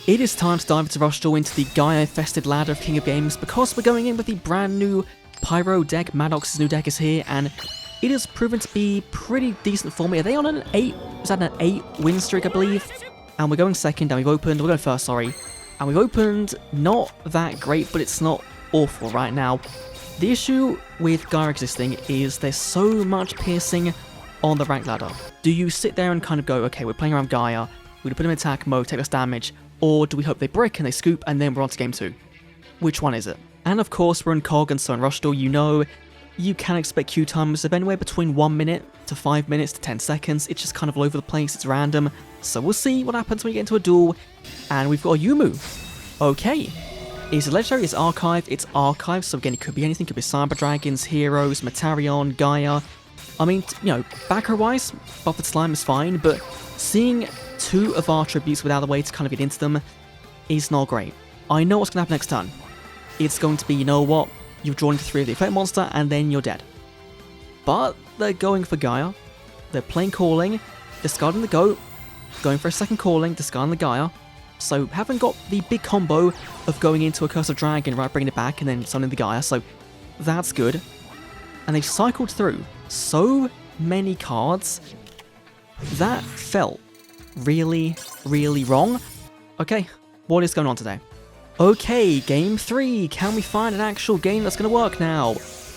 It is time to dive into Rush Duel into the Gaia-infested ladder of King of Games because we're going in with the brand new Pyro deck. Maddox's new deck is here and it has proven to be pretty decent for me. Are they on an 8? Is that an 8 win streak, I believe? And we're going second and we're going first, sorry. And we've opened not that great, but it's not awful right now. The issue with Gaia existing is there's so much piercing on the rank ladder. Do you sit there and kind of go, okay, we're playing around Gaia, we're gonna put them in attack mode, take less damage, or do we hope they brick and they scoop and then we're on to game 2? Which one is it? And of course we're in COG and so in Rush Duel, you know, you can expect queue times of anywhere between 1 minute to 5 minutes to 10 seconds. It's just kind of all over the place, it's random. So we'll see what happens when we get into a duel. And we've got a Yumu. Okay. Is it legendary? It's archived. It's archived, so again, it could be anything. It could be Cyber Dragons, Heroes, Mataron, Gaia. I mean, you know, backer-wise, Buffeted Slime is fine, but seeing 2 of our attributes without a way to kind of get into them is not great. I know what's going to happen next turn. It's going to be, you know what, you've drawn into 3 of the effect monster, and then you're dead. But they're going for Gaia. They're playing Calling, discarding the Goat, going for a second Calling, discarding the Gaia. So haven't got the big combo of going into a Curse of Dragon, right, bringing it back, and then summoning the Gaia, so that's good. And they've cycled through so many cards that felt really, really wrong. Okay, what is going on today? Okay, game 3. Can we find an actual game that's going to work now?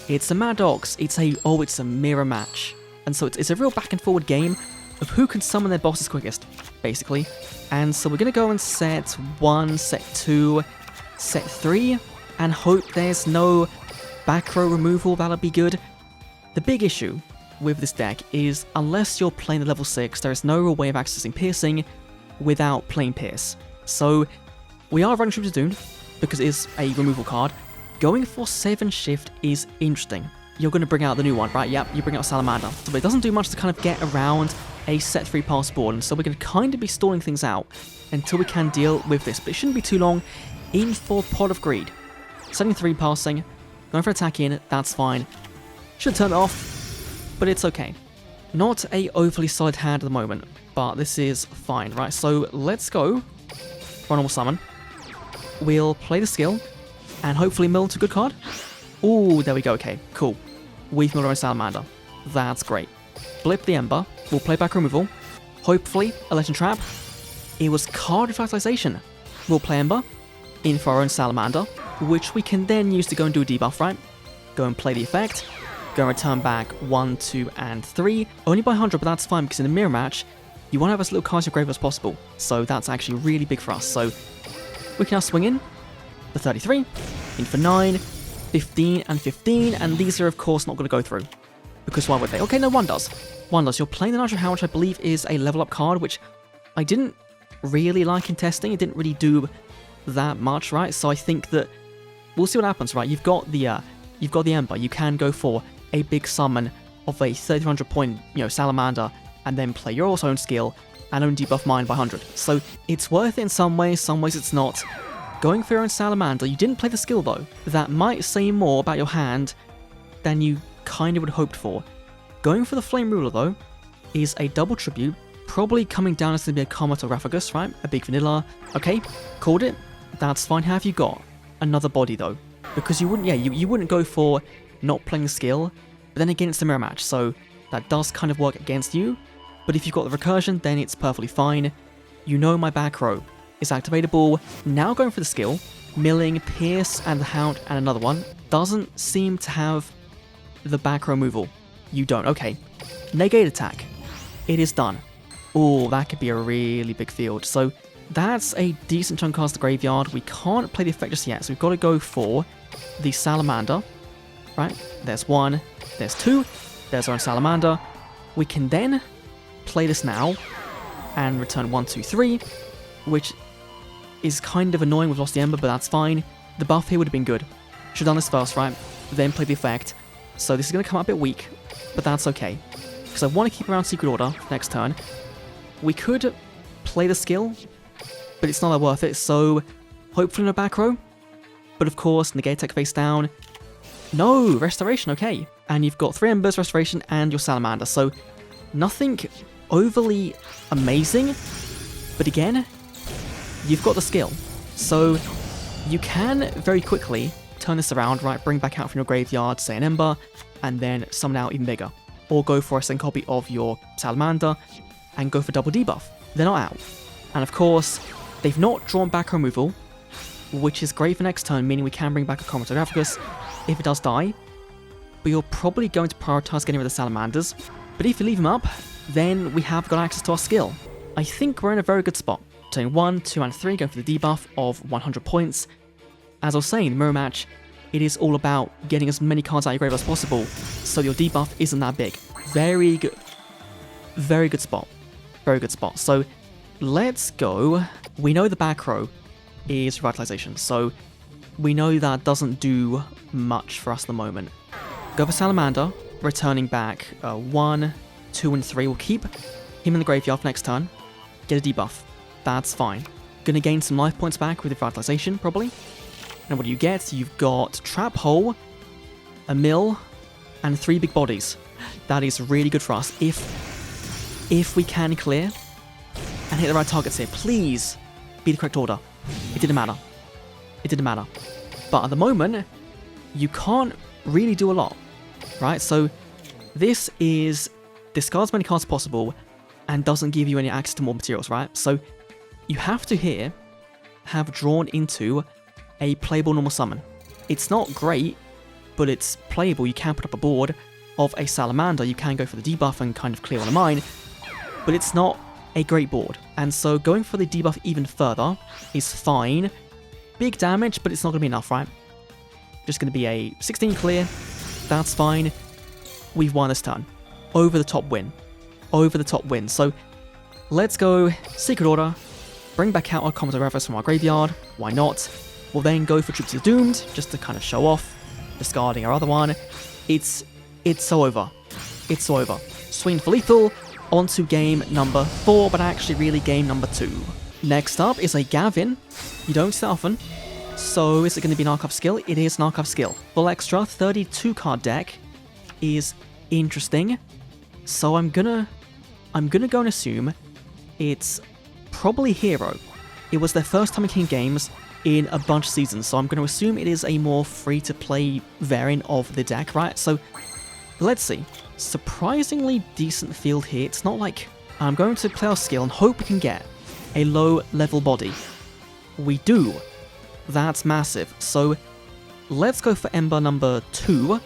It's a Maddox. It's a mirror match. And so it's a real back and forward game of who can summon their bosses quickest, basically. And so we're going to go in set 1, set 2, set 3, and hope there's no back row removal. That'll be good. The big issue with this deck is unless you're playing the level 6, there is no real way of accessing piercing without playing Pierce. So we are running Troops of Doom because it is a removal card. Going for 7 Shift is interesting. You're going to bring out the new one, right? Yep, you bring out Salamander. But it doesn't do much to kind of get around a set 3 pass board, and so we're going to kind of be stalling things out until we can deal with this. But it shouldn't be too long. In for Pot of Greed. Setting 3 passing, going for attack in, that's fine. Should turn it off, but it's okay. Not a overly solid hand at the moment, but this is fine, right? So let's go for a normal summon. We'll play the skill, and hopefully mill into a good card. Ooh, there we go, okay, cool. We've milled our own Salamander. That's great. Blip the Ember, we'll play back removal. Hopefully, a Legend Trap. It was card revitalization. We'll play Ember, in for our own Salamander, which we can then use to go and do a debuff, right? Go and play the effect. Go and return back 1, 2, and 3. Only by 100, but that's fine, because in a mirror match, you want to have as little cards in your grave as possible. So that's actually really big for us. So we can now swing in for 33, in for 9, 15, and 15, and these are of course not going to go through. Because why would they? Okay, no, one does. One does. You're playing the Nitro Hound, which I believe is a level up card, which I didn't really like in testing. It didn't really do that much, right? So I think that we'll see what happens, right? You've got the Ember. You can go for a big summon of a 300 point, Salamander, and then play your own skill and only debuff mine by 100. So it's worth it in some ways it's not. Going for your own Salamander, you didn't play the skill though. That might say more about your hand than you kind of would have hoped for. Going for the Flame Ruler though is a double tribute, probably coming down as to be a Comet or Raphagus, right? A big vanilla. Okay, called it. That's fine. Have you got another body though? Because you wouldn't, you wouldn't go for not playing the skill, but then again it's the mirror match, so that does kind of work against you. But if you've got the recursion, then it's perfectly fine. You know my back row is activatable. Now going for the skill, milling, Pierce, and the Hound, and another one. Doesn't seem to have the back row removal. You don't. Okay. Negate attack. It is done. Oh, that could be a really big field. So that's a decent chunk cast the graveyard. We can't play the effect just yet, so we've got to go for the Salamander. Right? There's 1. There's 2. There's our own Salamander. We can then play this now and return 1, 2, 3, which is kind of annoying. We've lost the Ember, but that's fine. The buff here would have been good. Should have done this first, right? Then play the effect. So this is going to come out a bit weak, but that's okay. Because I want to keep around Secret Order next turn. We could play the skill, but it's not that worth it, so hopefully no back row. But of course, negate attack face down. No, Restoration, okay. And you've got 3 Embers, Restoration, and your Salamander, so nothing overly amazing. But again, you've got the skill. So you can very quickly turn this around, right? Bring back out from your graveyard, say an Ember, and then summon out even bigger. Or go for a second copy of your Salamander and go for double debuff. They're not out. And of course, they've not drawn back removal, which is great for next turn, meaning we can bring back a Chromatographics if it does die. But you're probably going to prioritize getting rid of the Salamanders. But if you leave them up, then we have got access to our skill. I think we're in a very good spot. Turning 1, 2, and 3, going for the debuff of 100 points. As I was saying, the mirror match, it is all about getting as many cards out of your grave as possible, so your debuff isn't that big. Very good. Very good spot. Very good spot. So let's go. We know the back row is Revitalization, so we know that doesn't do much for us at the moment. Go for Salamander, returning back 1, 2, and 3. We'll keep him in the graveyard for next turn. Get a debuff. That's fine. Gonna gain some life points back with Revitalization, probably. And what do you get? You've got Trap Hole, a Mill, and 3 big bodies. That is really good for us. If we can clear and hit the right targets here, please be the correct order. It didn't matter. It didn't matter. But at the moment, you can't really do a lot, right? So this is discards as many cards as possible and doesn't give you any access to more materials, right? So you have to here have drawn into a playable normal summon. It's not great, but it's playable. You can put up a board of a Salamander. You can go for the debuff and kind of clear one of mine, but it's not a great board. And so going for the debuff even further is fine. Big damage, but it's not going to be enough, right? Just going to be a 16 clear. That's fine. We've won this turn. Over the top win. Over the top win. So let's go Secret Order. Bring back out our Chromatographics from our graveyard. Why not? We'll then go for Troops of the Doomed, just to kind of show off. Discarding our other one. It's so over. It's so over. Swing for lethal. On to game number 4, but actually really game number 2. Next up is a Gavin. You don't see that often. So is it going to be an Archive skill? It is an Archive skill. Full extra 32 card deck is interesting. So I'm gonna go and assume it's probably Hero. It was their first time in King Games in a bunch of seasons, so I'm going to assume it is a more free-to-play variant of the deck, right? So let's see. Surprisingly decent field here. It's not like I'm going to play our skill and hope we can get a low-level body. We do. That's massive. So let's go for Ember number 2.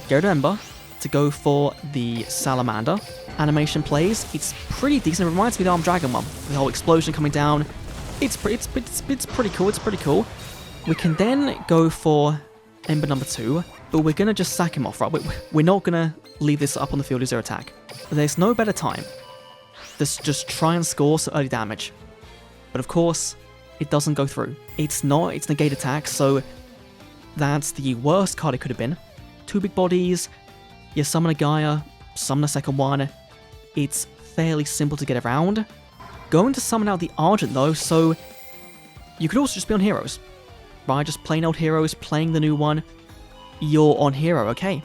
Go to Ember to go for the Salamander. Animation plays. It's pretty decent. It reminds me of the Armed Dragon one. The whole explosion coming down. It's pretty cool. It's pretty cool. We can then go for Ember number 2, but we're going to just sack him off, right? We're not going to leave this up on the field as 0 attack. There's no better time. Just try and score some early damage. But of course, it doesn't go through. It's negate attack, so that's the worst card it could have been. 2 big bodies, you summon a Gaia, summon a second one. It's fairly simple to get around. Going to summon out the Argent though, so you could also just be on Heroes. Right, just plain old Heroes, playing the new one. You're on Hero, okay.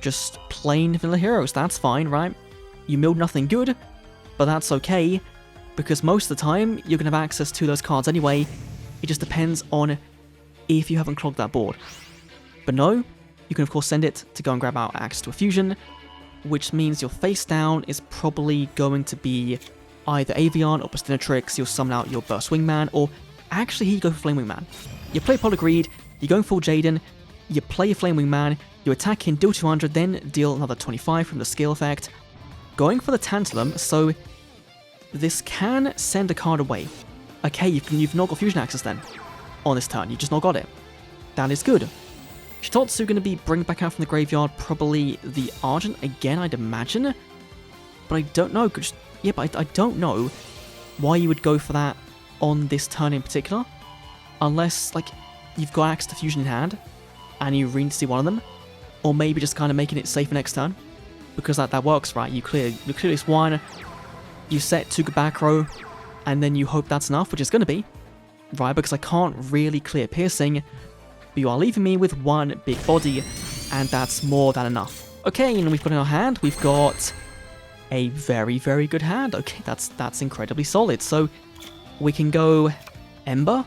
Just plain vanilla Heroes, that's fine, right? You milled nothing good, but that's okay, because most of the time, you're going to have access to those cards anyway. It just depends on if you haven't clogged that board. But no, you can of course send it to go and grab out access to a fusion, which means your face down is probably going to be either Avian or Bastinatrix. You'll summon out your Burst Wingman, or actually you go for Flame Wingman. You play Polygreed, you're going full Jaden, you play your Flame Wingman, you attack in, deal 200, then deal another 25 from the skill effect. Going for the Tantalum, so this can send a card away. Okay, you've not got fusion access then on this turn, you've just not got it. That is good. Shitotsu going to be bring back out from the graveyard, probably the Argent again, I'd imagine. But I don't know, I don't know why you would go for that on this turn in particular. Unless, like, you've got access to fusion in hand, and you really need to see one of them. Or maybe just kind of making it safe next turn. Because that works, right? You clear this one, you set 2 back row, and then you hope that's enough, which is going to be. Right, because I can't really clear piercing, but you are leaving me with 1 big body, and that's more than enough. Okay, and we've got in our hand, we've got a very, very good hand. Okay, that's incredibly solid. So we can go Ember,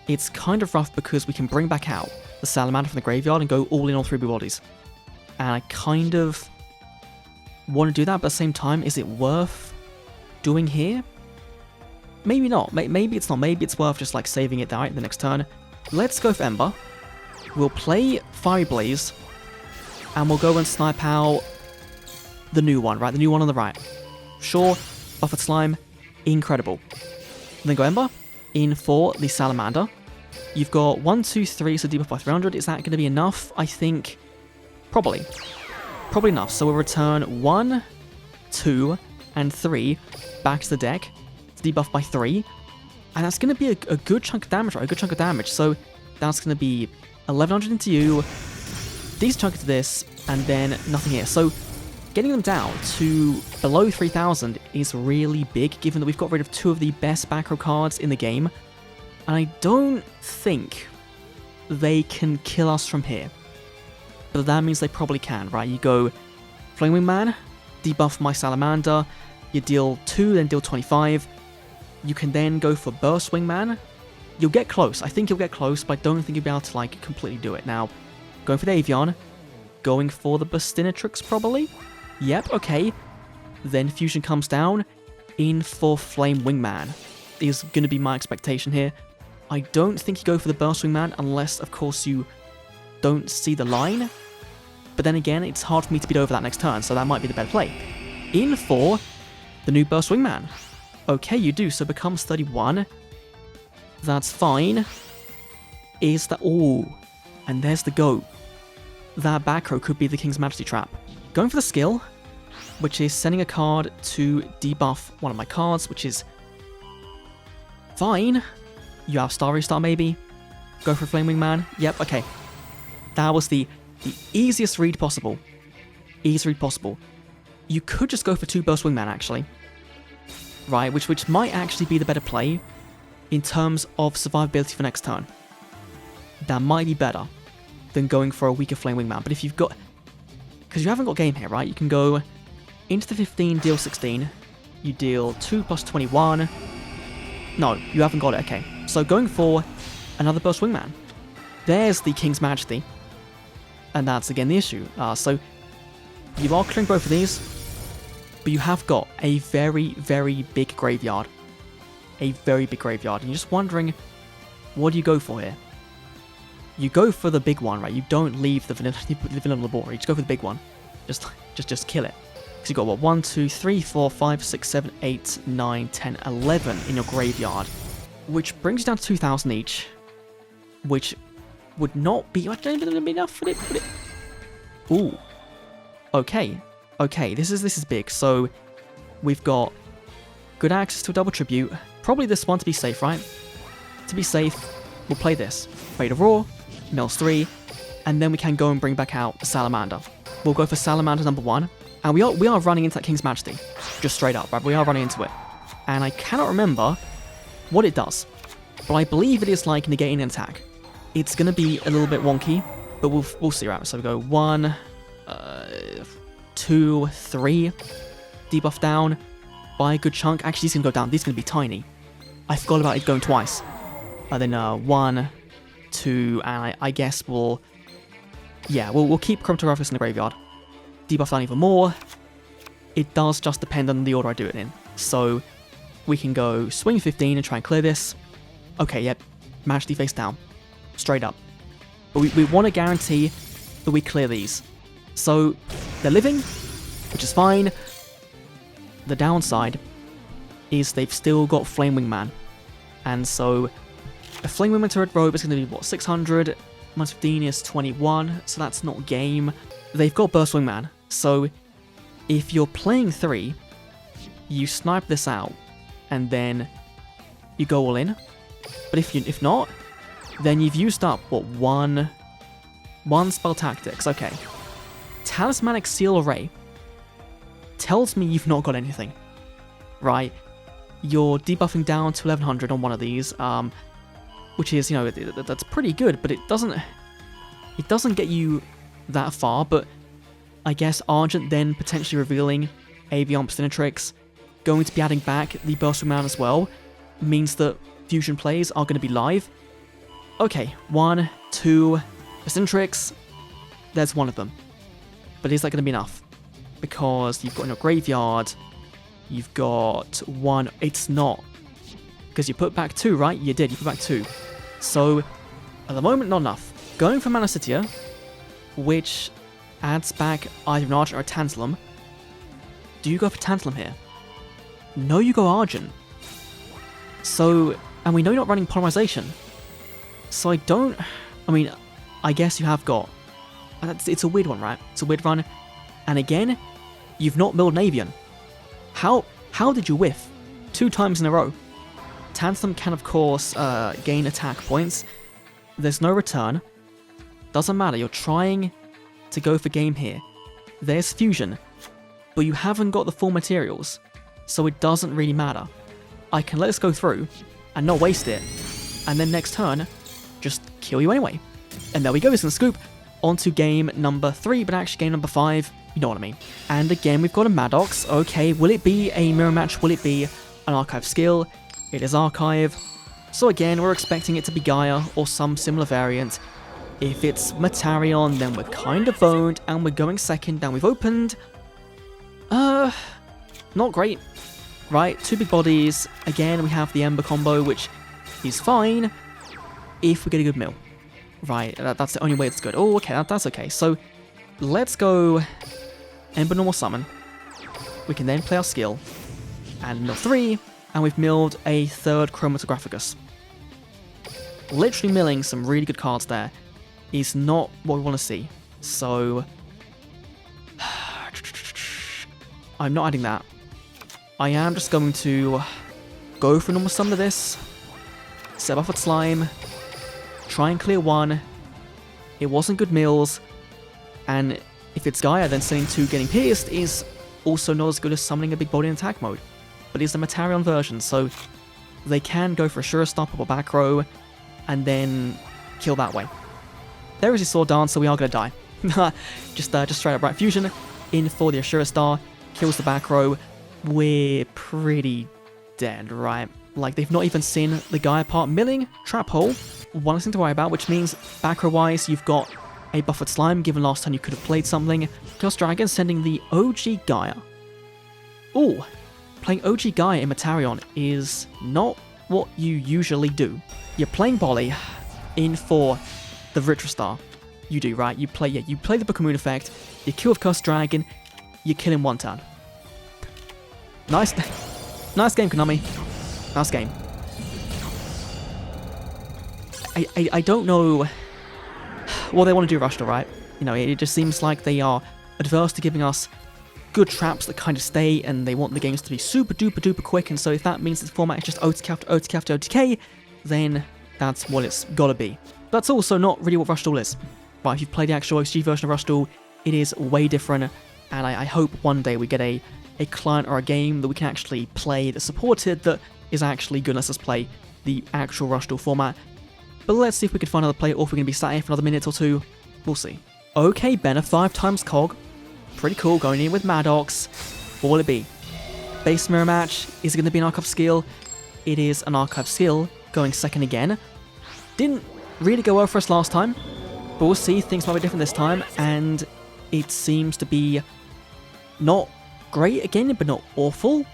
it's kind of rough because we can bring back out the Salamander from the graveyard and go all in on 3 blue bodies. And I kind of want to do that, but at the same time, is it worth doing here? Maybe not. Maybe it's not. Maybe it's worth just like saving it the next turn. Let's go for Ember. We'll play Fiery Blaze, and we'll go and snipe out the new one, right? The new one on the right. Sure, Buffered Slime, incredible. Then go Ember, in for the Salamander. You've got 1, 2, 3, so debuff by 300. Is that going to be enough? I think probably. Probably enough. So we'll return 1, 2, and 3 back to the deck to debuff by 3. And that's going to be a good chunk of damage, right? A good chunk of damage. So that's going to be 1100 into you, decent chunk into this, and then nothing here. So getting them down to below 3000 is really big, given that we've got rid of 2 of the best back row cards in the game. And I don't think they can kill us from here. But that means they probably can, right? You go Flame Wingman, debuff my Salamander, you deal 2, then deal 25. You can then go for Burst Wingman. You'll get close. I think you'll get close, but I don't think you'll be able to like completely do it. Now, going for the Avian, going for the Bastinatrix probably. Yep, okay. Then Fusion comes down, in for Flame Wingman is going to be my expectation here. I don't think you go for the Burst Wingman unless, of course, you don't see the line. But then again, it's hard for me to beat over that next turn, so that might be the better play. In for the new Burst Wingman. Okay, you do, so becomes 31. That's fine. Is that... Ooh, and there's the goat. That back row could be the King's Majesty trap. Going for the skill, which is sending a card to debuff one of my cards, which is fine. You have Starry Star maybe. Go for Flame Wingman. Yep, okay. That was the easiest read possible. Easiest read possible. You could just go for 2 Burst Wingman actually. Right, which might actually be the better play in terms of survivability for next turn. That might be better than going for a weaker Flame Wingman. But if you've got... Because you haven't got game here, right? You can go into the 15, deal 16. You deal 2 plus 21. No, you haven't got it, okay. So going for another Burst Wingman. There's the King's Majesty. And that's again the issue. So you are clearing both of these, but you have got a very, very big graveyard. A very big graveyard. And you're just wondering, what do you go for here? You go for the big one, right? You don't leave the vanilla laboratory. You just go for the big one. Just kill it. Because you've got, what, 1, 2, 3, 4, 5, 6, 7, 8, 9, 10, 11 in your graveyard. Which brings you down to 2,000 each. Which would not be enough for it. Ooh. Okay. Okay, this is big. So we've got good access to a double tribute. Probably this one to be safe, right? To be safe, we'll play this. Fade of Roar, mills 3, and then we can go and bring back out Salamander. We'll go for Salamander number 1, and we are running into that King's Majesty. Just straight up, right? We are running into it. And I cannot remember what it does, but I believe it is like negating an attack. It's going to be a little bit wonky, but we'll see, right? So we go 1, 2, 3, debuff down by a good chunk. Actually, he's going to go down. These are going to be tiny. I forgot about it going twice. Then 1, 2, and I guess we'll keep Chromatographics in the graveyard. Debuff down even more. It does just depend on the order I do it in. So we can go swing 15 and try and clear this. Okay, yep. Majesty face down. Straight up. But we want to guarantee that we clear these. So they're living, which is fine. The downside is they've still got Flame Wingman. And so a Flame Wingman to Red Robe is going to be, what, 600? Minus 15 is 21, so that's not game. They've got Burst Wingman, so if you're playing 3, you snipe this out, and then you go all in. But if not, then you've used up, what, one spell tactics. Okay. Talismanic Seal Array tells me you've not got anything, right? You're debuffing down to 1100 on one of these, which is, you know, that's pretty good, but it doesn't get you that far. But I guess Argent then potentially revealing Avian Bastinatrix, going to be adding back the Burst Wingman as well, means that fusion plays are going to be live. Okay, 1, 2, Eccentrics, there's one of them. But is that going to be enough? Because you've got in your graveyard, you've got 1, it's not. Because you put back 2, right? You did, you put back 2. So, at the moment, not enough. Going for Mana Citia, which adds back either an Argent or a Tantalum. Do you go for Tantalum here? No, you go Argent. So, and we know you're not running Polymerization. So I guess you have got... It's a weird one, right? It's a weird run. And again, you've not milled an Avian. How did you whiff 2 times in a row? Tantalum can, of course, gain attack points. There's no return. Doesn't matter, you're trying to go for game here. There's fusion, but you haven't got the full materials, so it doesn't really matter. I can let this go through and not waste it, and then next turn, just kill you anyway. And there we go, it's in the scoop. On to game number 3, but actually game number 5, you know what I mean. And again, we've got a Maddox. Okay, will it be a mirror match? Will it be an archive skill? It is archive. So again, we're expecting it to be Gaia or some similar variant. If it's Mataron, then we're kind of owned, and we're going second, and we've opened... not great. Right, 2 big bodies. Again, we have the Ember combo, which is fine if we get a good mill. Right, that's the only way it's good. Oh, okay, that's okay. So, let's go Ember normal summon. We can then play our skill, and mill 3, and we've milled a 3rd Chromatographicus. Literally milling some really good cards there is not what we want to see. So, I'm not adding that. I am just going to go for normal summon of this, set off with slime, try and clear 1. It wasn't good mills, and if it's Gaia, then sending 2 getting pierced is also not as good as summoning a big body in attack mode. But it's the Mataron version, so they can go for a Sure Stop up or back row, and then kill that way. There is a Sword Dance, so we are going to die. just straight up right fusion in for the Ashura Star, kills the back row. We're pretty dead, right? Like, they've not even seen the Gaia part. Milling, Trap Hole, one less thing to worry about, which means back row wise, you've got a buffered slime, given last time you could have played something. Chaos Dragon sending the OG Gaia. Ooh, playing OG Gaia in Mataron is not what you usually do. You're playing Bolly in for the Vitra Star. You do, right? You play the Book of Moon effect, you kill with Chaos Dragon, you kill in 1 turn. Nice game, Konami. Nice game. I don't know what they want to do, Rushdoor, right? You know, it just seems like they are adverse to giving us good traps that kind of stay, and they want the games to be super duper duper quick, and so if that means the format is just OTK after OTK after OTK, then that's what it's gotta be. That's also not really what Rush Duel is. Right, if you've played the actual OG version of Rush Duel, it is way different, and I hope one day we get a client or a game that we can actually play that's supported that is actually good and lets us play the actual Rush Duel format. But let's see if we can find another play, or if we're going to be sat here for another minute or 2. We'll see. Okay, Ben, a 5 times cog. Pretty cool, going in with Maddox. What will it be? Base mirror match. Is it going to be an archive skill? It is an archive skill, going second again. Didn't really go well for us last time, but we'll see, things might be different this time, and it seems to be not great again, but not awful.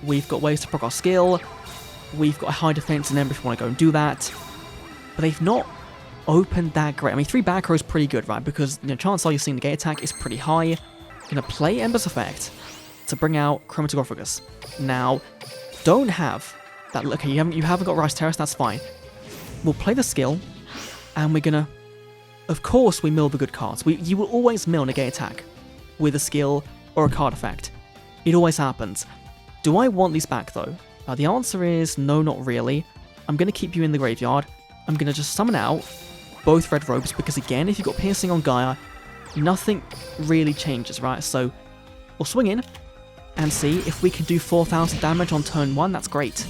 We've got ways to proc our skill, we've got a high defense in Ember if we want to go and do that, but they've not opened that great. I mean, 3 back row is pretty good, right, because, you know, chances are you're seeing the gate attack is pretty high. Gonna play Ember's effect to bring out Chromatographicus. Now, don't have that, okay, you haven't got Rice Terrace, that's fine. We'll play the skill, and we're gonna, of course we mill the good cards. You will always mill a gate attack with a skill or a card effect. It always happens. Do I want these back though? The answer is no, not really. I'm gonna keep you in the graveyard. I'm gonna just summon out both red robes, because again, if you've got piercing on Gaia, nothing really changes, right? So we'll swing in and see if we can do 4,000 damage on turn 1. That's great.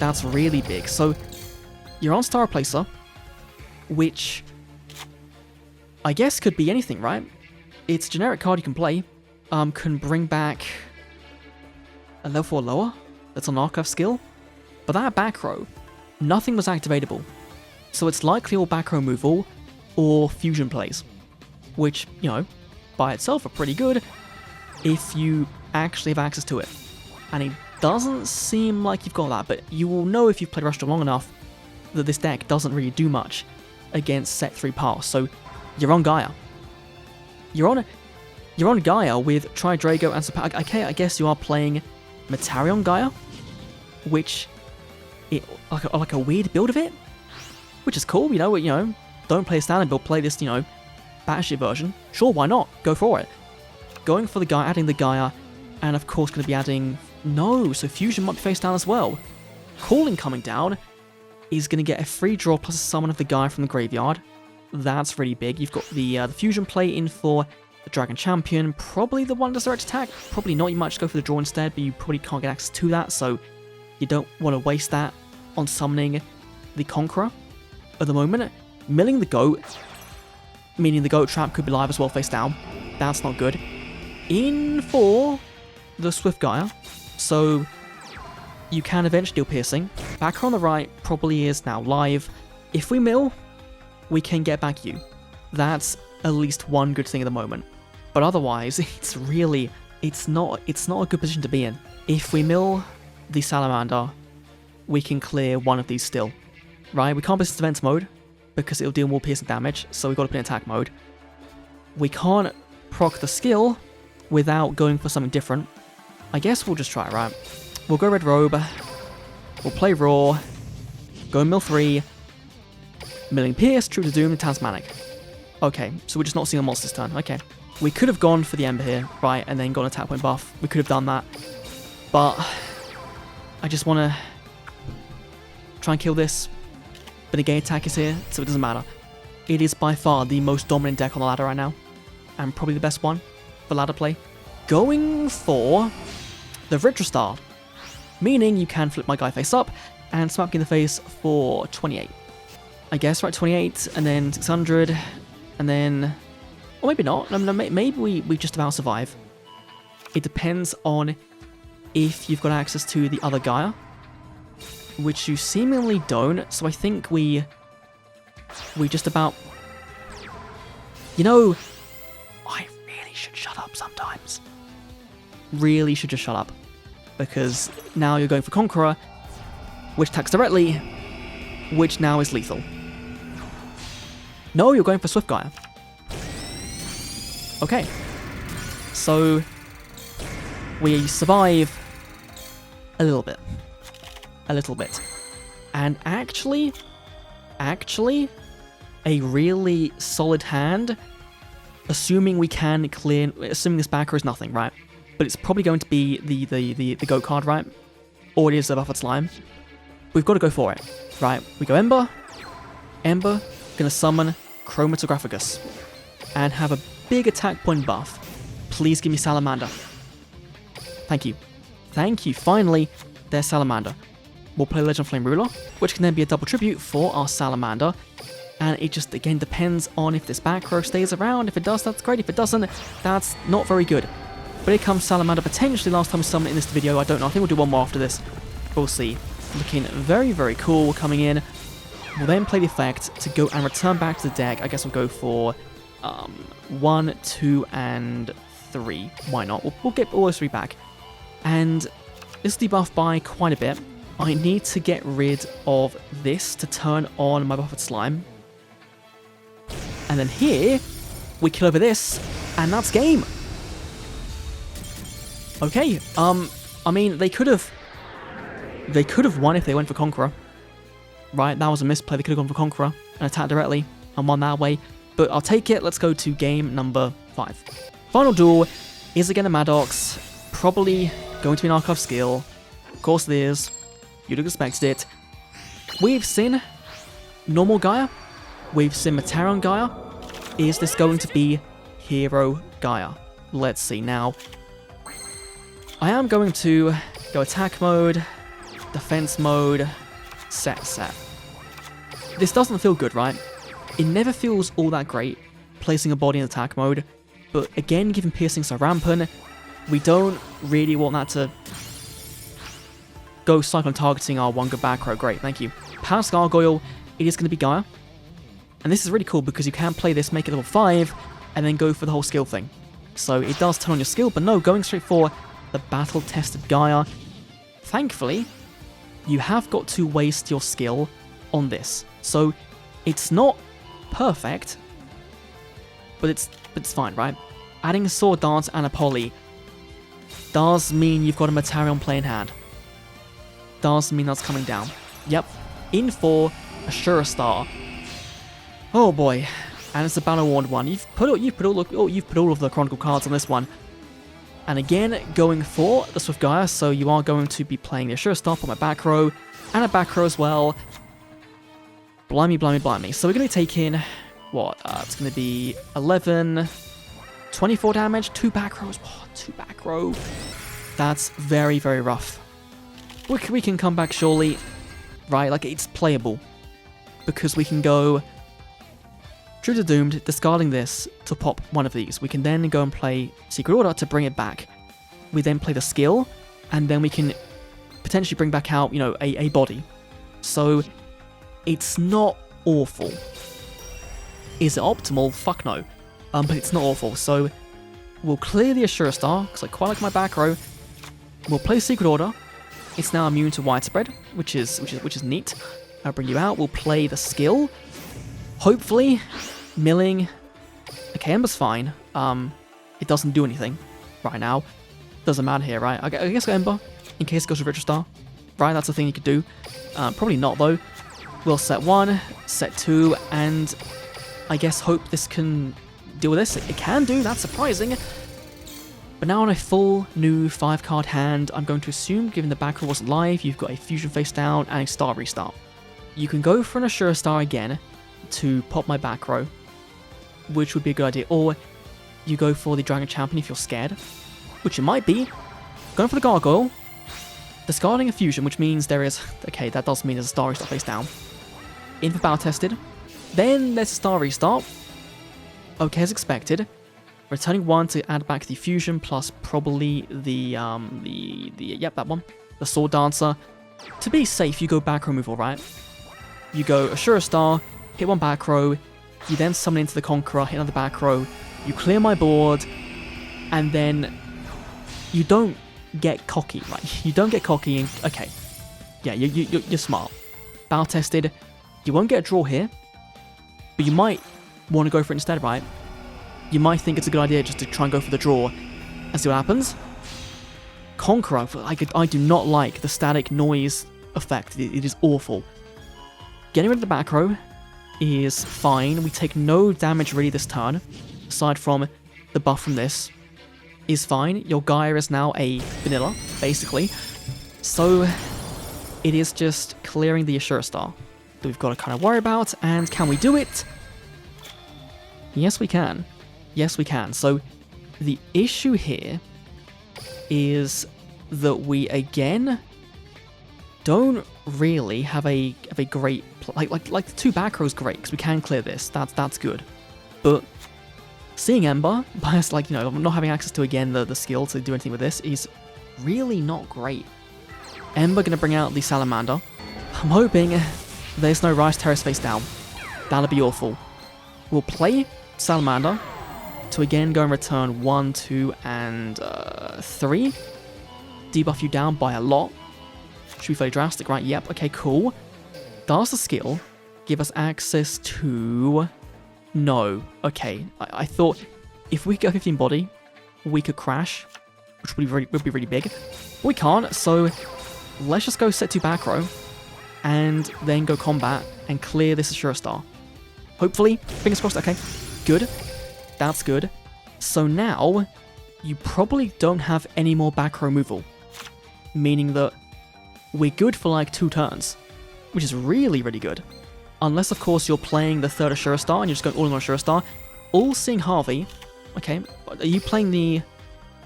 That's really big. So you're on Star Replacer, which I guess could be anything, right? It's a generic card you can play. Can bring back a level 4 lower. That's an archive skill. But that back row, nothing was activatable. So it's likely all back row removal or fusion plays, which, you know, by itself are pretty good if you actually have access to it. And it doesn't seem like you've got that, but you will know if you've played Rush long enough that this deck doesn't really do much against set 3 pass. So you're on Gaia. You're on Gaia with Tri-Drago and Support. Okay, I guess you are playing Mataron Gaia, which like a weird build of it, which is cool. You know, don't play a standard build, play this, you know, batshit version. Sure, why not? Go for it. Going for the Gaia, adding the Gaia, and of course going to be adding so Fusion might be face down as well. Calling coming down is going to get a free draw plus a summon of the Gaia from the graveyard. That's really big. You've got the Fusion play in for the Dragon Champion, probably the Wonders Direct Attack, probably not. You might just go for the draw instead, but you probably can't get access to that, so you don't want to waste that on summoning the Conqueror at the moment. Milling the Goat, meaning the Goat Trap could be live as well face down. That's not good. In for the Swift Gaia, so you can eventually deal piercing. Back on the right probably is now live. If we mill, we can get back you. That's at least one good thing at the moment. But otherwise, it's not a good position to be in. If we mill the Salamander, we can clear one of these still. Right? We can't put this in defense mode because it'll deal more piercing damage, so we've got to put it in attack mode. We can't proc the skill without going for something different. I guess we'll just try it, right? We'll go Red Robe, we'll play Raw, go Mill 3, Milling Pierce, True to Doom, and Talismanic. Okay, so we're just not seeing a monster this turn, okay. We could have gone for the Ember here, right, and then gone attack point buff. We could have done that, but I just want to try and kill this, but again, attack is here, so it doesn't matter. It is by far the most dominant deck on the ladder right now, and probably the best one for ladder play. Going for the Vitrastar, meaning you can flip my guy face up and smack in the face for 28. I guess, right, 28, and then 600, and then, or maybe not, no, maybe we just about survive. It depends on if you've got access to the other Gaia, which you seemingly don't, so I think we just about, you know, I really should shut up sometimes. Really should just shut up, because now you're going for Conqueror, which attacks directly, which now is lethal. No, you're going for Swift Gaia. Okay, so we survive a little bit, and actually, a really solid hand, assuming we can clear, assuming this backer is nothing, right? But it's probably going to be the Goat card, right? Or it is the Buffered Slime. We've got to go for it, right? We go Ember, gonna summon Chromatographagus, and have a big attack point buff. Please give me Salamander. Thank you, finally, there's Salamander. We'll play Legend Flame Ruler, which can then be a double tribute for our Salamander, and it just, again, depends on if this back row stays around. If it does, that's great. If it doesn't, that's not very good. But here comes Salamander, potentially last time we summoned it in this video, I don't know, I think we'll do one more after this. We'll see. Looking very, very cool coming in. We'll then play the effect to go and return back to the deck. I guess we'll go for 1, 2, and 3. Why not? We'll get all those 3 back. And this is debuffed by quite a bit. I need to get rid of this to turn on my Buffered Slime. And then here, we kill over this, and that's game. Okay, I mean, they could have won if they went for Conqueror. Right, that was a misplay. They could have gone for Conqueror and attacked directly and won that way. But I'll take it. Let's go to game number 5. Final duel is again a Maddox. Probably going to be an Archive skill. Of course it is. You'd have expected it. We've seen normal Gaia. We've seen Mataron Gaia. Is this going to be Hero Gaia? Let's see now. I am going to go attack mode, defense mode, set. This doesn't feel good, right? It never feels all that great placing a body in attack mode, but again, given piercing so rampant, we don't really want that to go Cyclone targeting our one good back row. Great, thank you. Palace Gargoyle, it is going to be Gaia. And this is really cool because you can play this, make it level 5, and then go for the whole skill thing. So it does turn on your skill, but no, going straight for the battle-tested Gaia. Thankfully, you have got to waste your skill on this. So it's not perfect, but it's fine, right? Adding a Sword Dance and a Poly does mean you've got a Mataron play in hand. Does mean that's coming down. Yep, in for a Sure Star. Oh boy, and it's a battle-worn one. You've put all of the Chronicle cards on this one. And again, going for the Swift Gaia, so you are going to be playing the Sure Star on my back row, and a back row as well. Blimey, blimey, blimey. So we're going to be taking, what, it's going to be 11, 24 damage, 2 back rows. Oh, 2 back row. That's very, very rough. We can come back surely, right? Like, it's playable. Because we can go True to Doomed, discarding this to pop one of these. We can then go and play Secret Order to bring it back. We then play the skill, and then we can potentially bring back out, you know, a body. So, it's not awful. Is it optimal? Fuck no. But it's not awful. So, we'll clear the Assura Star, because I quite like my back row. We'll play Secret Order. It's now immune to Widespread, which is neat. I'll bring you out. We'll play the skill. Hopefully, milling. Okay, Ember's fine. It doesn't do anything right now. Doesn't matter here, right? I guess Ember, in case it goes to Richard Star. Right, that's a thing you could do. Probably not, though. We'll set 1, set 2, and I guess hope this can deal with this. It can do, that's surprising. But now on a full new 5-card hand, I'm going to assume, given the back row wasn't live, you've got a Fusion face down and a Star Restart. You can go for an Assura Star again to pop my back row, which would be a good idea. Or you go for the Dragon Champion if you're scared, which it might be. Going for the Gargoyle, discarding a Fusion, which means there is... Okay, that does mean there's a Star Restart face down. In for Battle Tested. Then there's a Star Restart. Okay, as expected. Returning 1 to add back the Fusion, plus probably yep, that one. The Sword Dancer. To be safe, you go back row removal, right? You go Assura Star, hit 1 back row, you then summon into the Conqueror, hit another back row, you clear my board, and then you don't get cocky, right? You don't get cocky and... Okay. Yeah, you're smart. Battle Tested. You won't get a draw here, but you might want to go for it instead, right? You might think it's a good idea just to try and go for the draw and see what happens. Conqueror, I do not like the static noise effect. It is awful. Getting rid of the back row is fine. We take no damage really this turn, aside from the buff from this. Is fine. Your Gaia is now a vanilla, basically. So it is just clearing the Assura Star that we've got to kind of worry about. And can we do it? Yes, we can. Yes, we can. So the issue here is that we again don't really have a great like the 2 back rows great because we can clear this. That's good. But seeing Ember by us, like, you know, not having access to again the skill to do anything with this is really not great. Ember gonna bring out the Salamander. I'm hoping there's no Rise Terrace face down. That'll be awful. We'll play Salamander to again go and return 1, 2, and 3. Debuff you down by a lot. Should be fairly drastic, right? Yep, okay, cool. Does the skill give us access to... No. Okay, I thought if we go 15 body, we could crash, which would be really big. We can't, so let's just go set 2 back row, and then go combat and clear this Assura Star. Hopefully, fingers crossed, okay, good. That's good. So now, you probably don't have any more back row removal, meaning that we're good for like 2 turns, which is really, really good. Unless, of course, you're playing the 3rd Assura Star and you're just going all in on Assura Star. All-Seeing Harvey. Okay, are you playing the...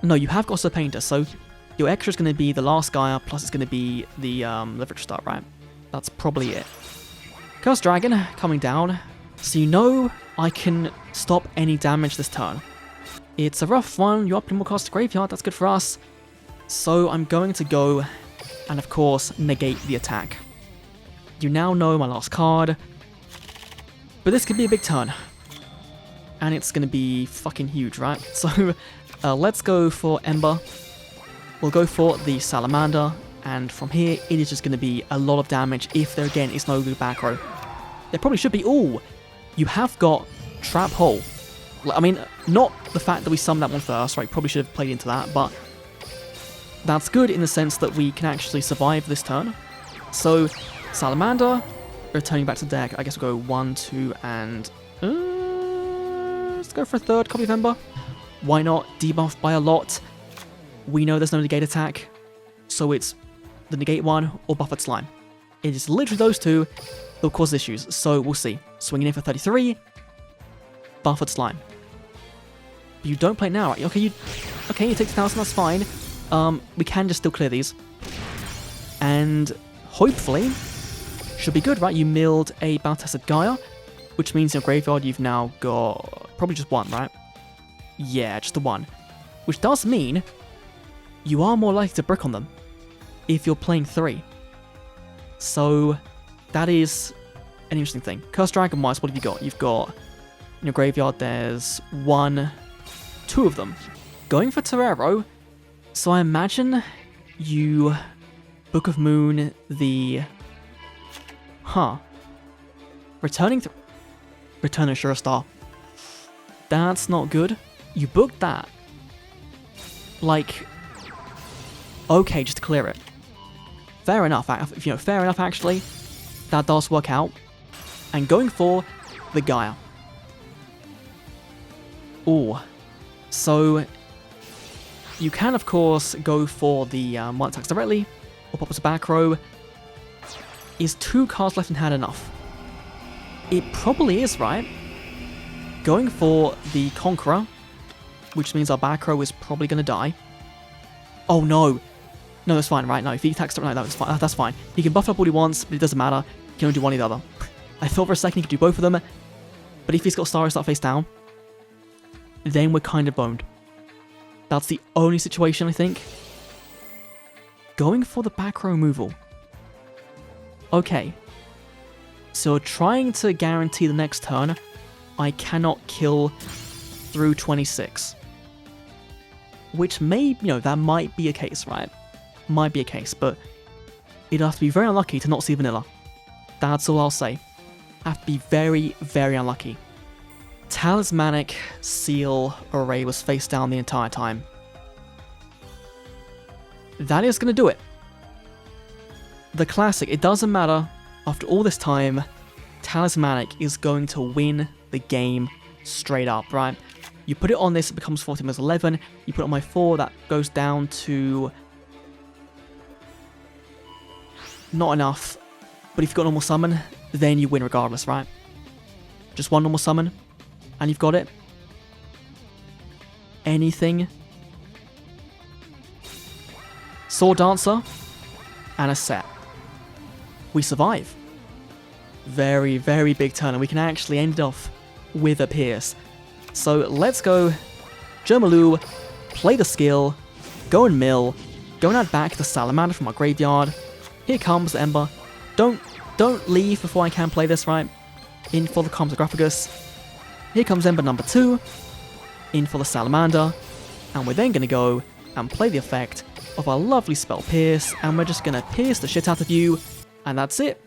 No, you have got Serpainter, so your extra is going to be the last Gaia, plus it's going to be the Richard Star, right? That's probably it. Chaos Dragon coming down. So you know I can stop any damage this turn. It's a rough one. You optimal cost Graveyard, that's good for us. So I'm going to go and of course negate the attack. You now know my last card, but this could be a big turn. And it's going to be fucking huge, right? So let's go for Ember. We'll go for the Salamander, and from here it is just going to be a lot of damage if there again is no good back row. There probably should be. Ooh, you have got Trap Hole. I mean, not the fact that we summoned that one first, right? Probably should have played into that, but that's good in the sense that we can actually survive this turn. So, Salamander, returning back to the deck. I guess we'll go 1, 2, and let's go for a third copy of Ember. Why not? Debuff by a lot. We know there's no negate attack, so it's the negate one or buffered slime. It is literally those two that will cause issues, so we'll see. Swinging in for 33, buffered slime. You don't play it now, right? Okay, you take 2,000, that's fine. We can just still clear these. And hopefully, should be good, right? You milled a battle-tested Gaia, which means in your graveyard you've now got probably just one, right? Yeah, just the one. Which does mean you are more likely to brick on them if you're playing 3. So that is an interesting thing. Cursed Dragon-wise, what have you got? You've got in your graveyard there's 1, 2 of them. Going for Torero, so I imagine you Book of Moon the... Return a Sure Star. That's not good. You booked that. Like, okay, just to clear it. Fair enough, fair enough actually. That does work out. And going for the Gaia. Ooh. So, you can of course go for the one attacks directly, or pop us a back row. Is 2 cards left in hand enough? It probably is, right? Going for the Conqueror, which means our back row is probably going to die. Oh no. No, that's fine, right? No, if he attacks something like that, fine. That's fine. He can buff up what he wants, but it doesn't matter. He can only do one or the other. I thought for a second he could do both of them, but if he's got Starry Start face down, then we're kind of boned. That's the only situation, I think. Going for the back row removal. Okay. So trying to guarantee the next turn, I cannot kill through 26. Which may, that might be a case, right? Might be a case, but it'd have to be very unlucky to not see vanilla. That's all I'll say. Have to be very, very unlucky. Talismanic Seal Array was face down the entire time. That is going to do it. The classic, it doesn't matter. After all this time, Talismanic is going to win the game straight up, right? You put it on this, it becomes 14 minus 11. You put it on my 4, that goes down to... not enough. But if you've got normal summon, then you win regardless, right? Just one normal summon, and you've got it. Anything. Sword Dancer, and a set. We survive. Very, very big turn, and we can actually end it off with a Pierce. So let's go Germaloo, play the skill, go and mill, go and add back the Salamander from our graveyard. Here comes the Ember. Don't leave before I can play this, right? In for the Comsographagus. Here comes Ember number 2, in for the Salamander, and we're then going to go and play the effect of our lovely spell Pierce, and we're just going to pierce the shit out of you, and that's it.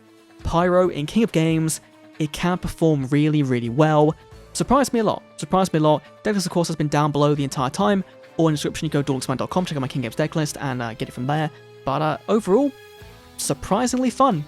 Pyro in King of Games, it can perform really, really well. Surprised me a lot. Decklist, of course, has been down below the entire time, or in the description you go duelexpand.com, check out my King Games decklist, and get it from there. But overall, surprisingly fun.